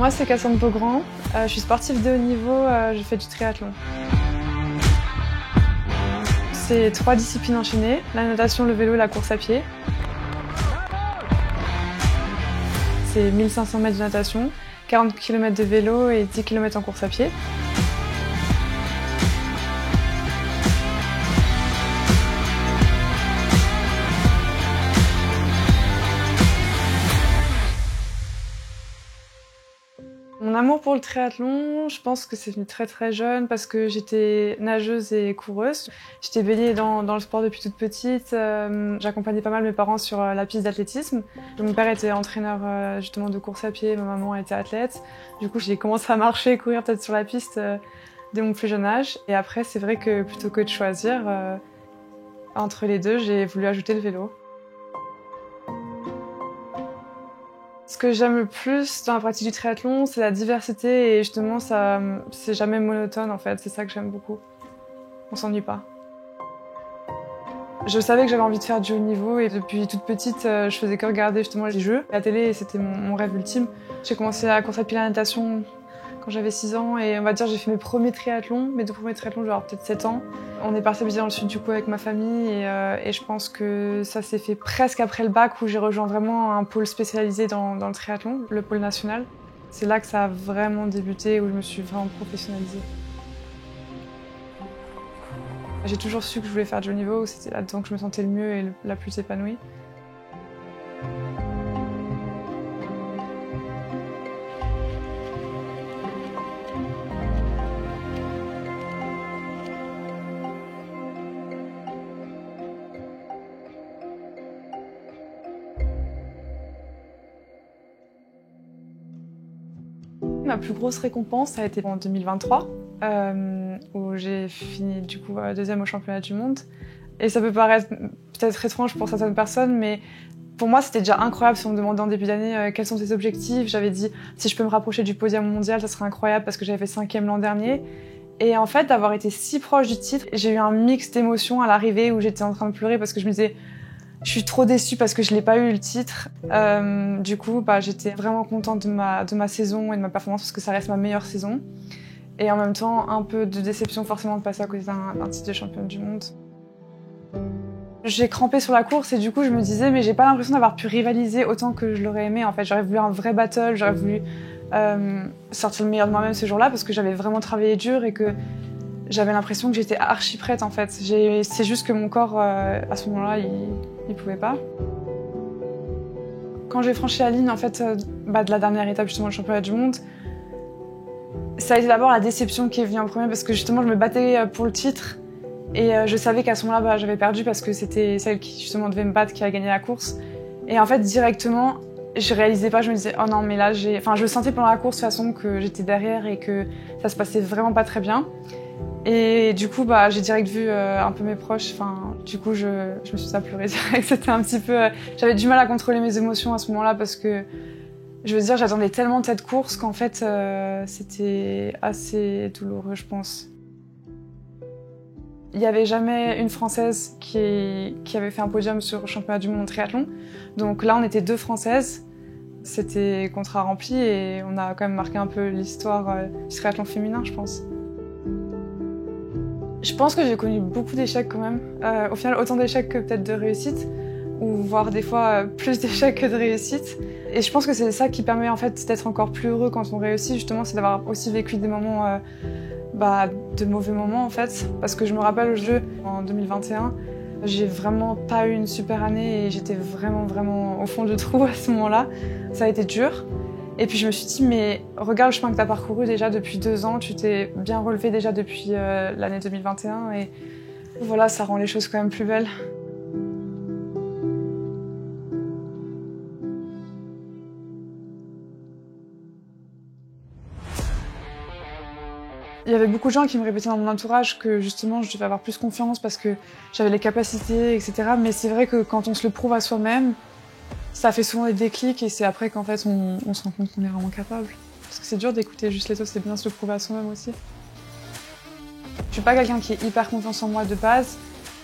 Moi, c'est Cassandre Beaugrand. Je suis sportive de haut niveau, je fais du triathlon. C'est 3 disciplines enchaînées, la natation, le vélo et la course à pied. C'est 1500 mètres de natation, 40 km de vélo et 10 km en course à pied. Mon amour pour le triathlon, je pense que c'est venu très très jeune parce que j'étais nageuse et coureuse. J'étais baignée dans le sport depuis toute petite. J'accompagnais pas mal mes parents sur la piste d'athlétisme. Mon père était entraîneur justement de course à pied, ma maman était athlète. Du coup, j'ai commencé à marcher et courir peut-être sur la piste dès mon plus jeune âge. Et après, c'est vrai que plutôt que de choisir entre les deux, j'ai voulu ajouter le vélo. Ce que j'aime le plus dans la pratique du triathlon, c'est la diversité et justement, c'est jamais monotone en fait. C'est ça que j'aime beaucoup. On s'ennuie pas. Je savais que j'avais envie de faire du haut niveau et depuis toute petite, je faisais que regarder justement les jeux. La télé, c'était mon rêve ultime. J'ai commencé la course à pied et la natation quand j'avais 6 ans et on va dire j'ai fait mes premiers triathlons, mes 2 premiers triathlons, je vais avoir peut-être 7 ans. On est parti habiter dans le sud du coup avec ma famille et je pense que ça s'est fait presque après le bac où j'ai rejoint vraiment un pôle spécialisé dans le triathlon, le pôle national. C'est là que ça a vraiment débuté, où je me suis vraiment professionnalisée. J'ai toujours su que je voulais faire du haut niveau, c'était là-dedans que je me sentais le mieux et la plus épanouie. Ma plus grosse récompense, ça a été en 2023, où j'ai fini du coup deuxième au championnat du monde. Et ça peut paraître peut-être étrange pour certaines personnes, mais pour moi c'était déjà incroyable. Si on me demandait en début d'année quels sont tes objectifs, j'avais dit si je peux me rapprocher du podium mondial, ça serait incroyable parce que j'avais fait 5e l'an dernier. Et en fait, d'avoir été si proche du titre, j'ai eu un mix d'émotions à l'arrivée où j'étais en train de pleurer parce que je me disais je suis trop déçue parce que je l'ai pas eu le titre. Du coup, j'étais vraiment contente de ma saison et de ma performance parce que ça reste ma meilleure saison. Et en même temps, un peu de déception forcément de passer à côté d'un titre de championne du monde. J'ai crampé sur la course et du coup, je me disais mais j'ai pas l'impression d'avoir pu rivaliser autant que je l'aurais aimé. En fait, j'aurais voulu un vrai battle, j'aurais voulu sortir le meilleur de moi-même ce jour-là parce que j'avais vraiment travaillé dur et que j'avais l'impression que j'étais archi prête en fait. C'est juste que mon corps, à ce moment-là, il pouvait pas. Quand j'ai franchi la ligne en fait, de la dernière étape justement le championnat du monde, ça a été d'abord la déception qui est venue en premier parce que justement je me battais pour le titre et je savais qu'à ce moment-là j'avais perdu parce que c'était celle qui justement devait me battre qui a gagné la course. Et en fait directement, je réalisais pas, je me disais oh non mais là je sentais pendant la course de toute façon que j'étais derrière et que ça se passait vraiment pas très bien. Et du coup, j'ai direct vu un peu mes proches. Du coup, je me suis mise à pleurer direct. C'était un petit peu. J'avais du mal à contrôler mes émotions à ce moment-là parce que, je veux dire, j'attendais tellement de cette course qu'en fait, c'était assez douloureux, je pense. Il n'y avait jamais une Française qui avait fait un podium sur le championnat du monde en triathlon. Donc là, on était 2 Françaises. C'était contrat rempli et on a quand même marqué un peu l'histoire du triathlon féminin, je pense. Je pense que j'ai connu beaucoup d'échecs quand même. Au final, autant d'échecs que peut-être de réussites, ou voire des fois plus d'échecs que de réussites. Et je pense que c'est ça qui permet en fait d'être encore plus heureux quand on réussit, justement, c'est d'avoir aussi vécu des moments, de mauvais moments en fait. Parce que je me rappelle au jeu en 2021, j'ai vraiment pas eu une super année et j'étais vraiment au fond du trou à ce moment-là. Ça a été dur. Et puis je me suis dit, mais regarde le chemin que tu as parcouru déjà depuis 2 ans, tu t'es bien relevé déjà depuis l'année 2021 et voilà, ça rend les choses quand même plus belles. Il y avait beaucoup de gens qui me répétaient dans mon entourage que justement je devais avoir plus confiance parce que j'avais les capacités, etc. Mais c'est vrai que quand on se le prouve à soi-même, ça fait souvent des déclics et c'est après qu'en fait on se rend compte qu'on est vraiment capable. Parce que c'est dur d'écouter juste les autres, c'est bien de se le prouver à soi-même aussi. Je suis pas quelqu'un qui est hyper confiance en moi de base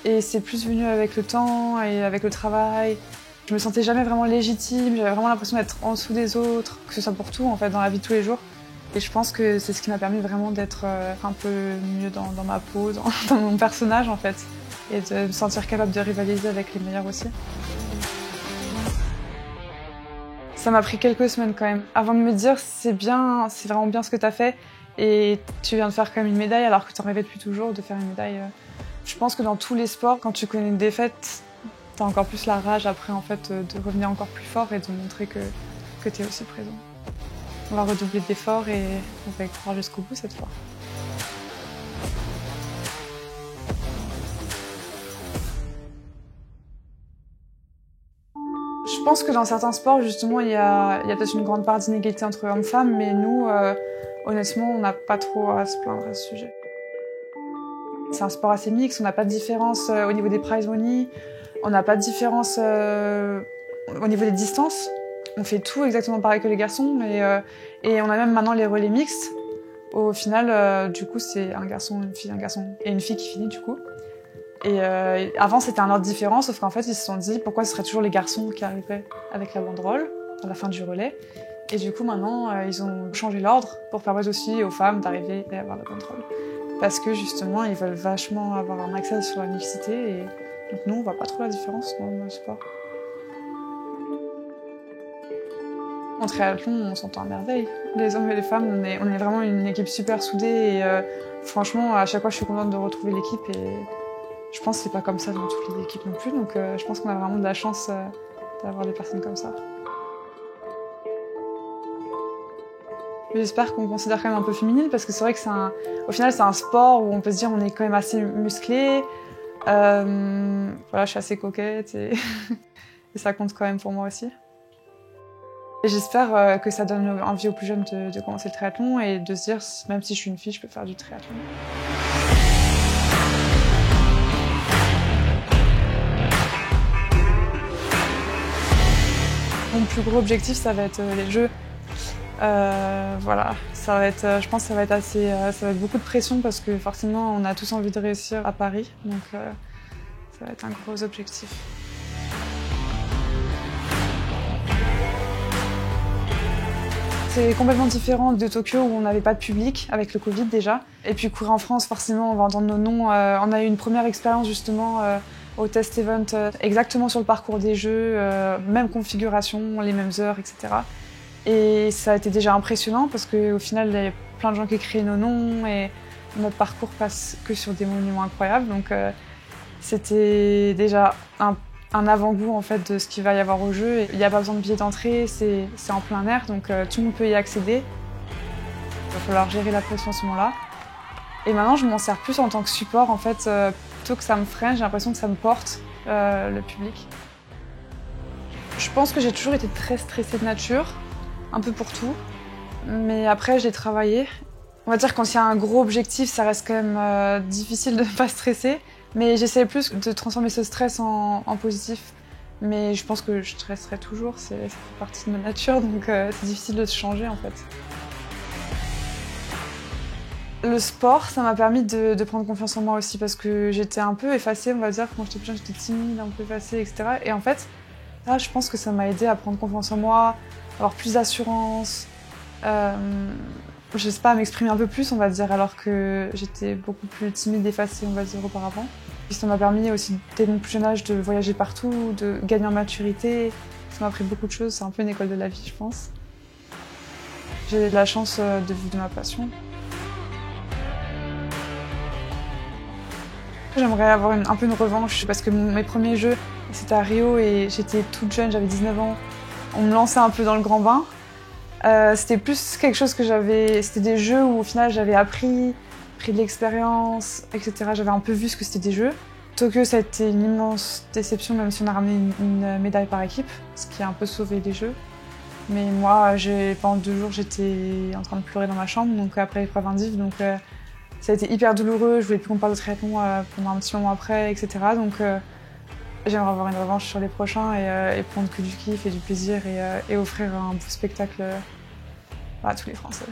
et c'est plus venu avec le temps et avec le travail Je me sentais jamais vraiment légitime, j'avais vraiment l'impression d'être en dessous des autres, que ce soit pour tout en fait, dans la vie de tous les jours. Et je pense que c'est ce qui m'a permis vraiment d'être un peu mieux dans ma peau, dans mon personnage en fait. Et de me sentir capable de rivaliser avec les meilleurs aussi. Ça m'a pris quelques semaines quand même, avant de me dire c'est bien, c'est vraiment bien ce que tu as fait et tu viens de faire quand même une médaille alors que tu en rêvais depuis toujours de faire une médaille. Je pense que dans tous les sports, quand tu connais une défaite, tu as encore plus la rage après en fait de revenir encore plus fort et de montrer que tu es aussi présent. On va redoubler d'efforts et on va y croire jusqu'au bout cette fois. Je pense que dans certains sports, justement, il y a peut-être une grande part d'inégalité entre hommes et femmes, mais nous, honnêtement, on n'a pas trop à se plaindre à ce sujet. C'est un sport assez mixte, on n'a pas de différence au niveau des prize money, on n'a pas de différence au niveau des distances. On fait tout exactement pareil que les garçons, et on a même maintenant les relais mixtes. Au final, du coup, c'est un garçon, un garçon et une fille qui finit, du coup. Et avant, c'était un ordre différent, sauf qu'en fait, ils se sont dit pourquoi ce serait toujours les garçons qui arrivaient avec la banderole à la fin du relais. Et du coup, maintenant, ils ont changé l'ordre pour permettre aussi aux femmes d'arriver et avoir la banderole. Parce que justement, ils veulent vachement avoir un accès sur la mixité. Et donc nous, on voit pas trop la différence dans le sport. En triathlon, on s'entend à merveille. Les hommes et les femmes, on est vraiment une équipe super soudée. Et franchement, à chaque fois, je suis contente de retrouver l'équipe. Et je pense que c'est pas comme ça dans toutes les équipes non plus, donc je pense qu'on a vraiment de la chance d'avoir des personnes comme ça. J'espère qu'on me considère quand même un peu féminine parce que c'est vrai que au final c'est un sport où on peut se dire on est quand même assez musclé. Voilà, je suis assez coquette et, et ça compte quand même pour moi aussi. Et j'espère que ça donne envie aux plus jeunes de commencer le triathlon et de se dire même si je suis une fille, je peux faire du triathlon. Mon plus gros objectif, ça va être les Jeux. Voilà, ça va être, je pense que ça va être beaucoup de pression parce que forcément, on a tous envie de réussir à Paris, donc ça va être un gros objectif. C'est complètement différent de Tokyo où on n'avait pas de public, avec le Covid déjà. Et puis courir en France, forcément, on va entendre nos noms. On a eu une première expérience justement au test event, exactement sur le parcours des Jeux, même configuration, les mêmes heures, etc. Et ça a été déjà impressionnant parce qu'au final, il y avait plein de gens qui écrivaient nos noms et notre parcours passe que sur des monuments incroyables. Donc c'était déjà un avant-goût en fait de ce qu'il va y avoir au jeu. Il n'y a pas besoin de billet d'entrée, c'est en plein air, donc tout le monde peut y accéder. Il va falloir gérer la pression à ce moment-là. Et maintenant, je m'en sers plus en tant que support en fait. Plutôt que ça me freine, j'ai l'impression que ça me porte, le public. Je pense que j'ai toujours été très stressée de nature, un peu pour tout. Mais après, j'ai travaillé. On va dire que quand il y a un gros objectif, ça reste quand même difficile de ne pas stresser. Mais j'essaie plus de transformer ce stress en positif. Mais je pense que je stresserai toujours, ça fait partie de ma nature, donc c'est difficile de se changer en fait. Le sport, ça m'a permis de prendre confiance en moi aussi parce que j'étais un peu effacée, on va dire. Quand j'étais plus jeune, j'étais timide, un peu effacée, etc. Et en fait, là, je pense que ça m'a aidé à prendre confiance en moi, avoir plus d'assurance. Je sais pas, à m'exprimer un peu plus, on va dire, alors que j'étais beaucoup plus timide, effacée, on va dire, auparavant. Puis ça m'a permis aussi, dès mon plus jeune âge, de voyager partout, de gagner en maturité. Ça m'a appris beaucoup de choses, c'est un peu une école de la vie, je pense. J'ai de la chance de vivre de ma passion. J'aimerais avoir un peu une revanche parce que mes premiers jeux, c'était à Rio et j'étais toute jeune, j'avais 19 ans. On me lançait un peu dans le grand bain. C'était plus quelque chose que c'était des jeux où au final j'avais appris de l'expérience, etc. J'avais un peu vu ce que c'était des jeux. Tokyo, ça a été une immense déception, même si on a ramené une médaille par équipe, ce qui a un peu sauvé les jeux. Mais moi, pendant 2 jours, j'étais en train de pleurer dans ma chambre, donc après l'épreuve indiv, donc ça a été hyper douloureux. Je voulais plus qu'on parle de triathlon pendant un petit moment après, etc. Donc j'aimerais avoir une revanche sur les prochains et prendre que du kiff et du plaisir et offrir un beau spectacle à tous les Français.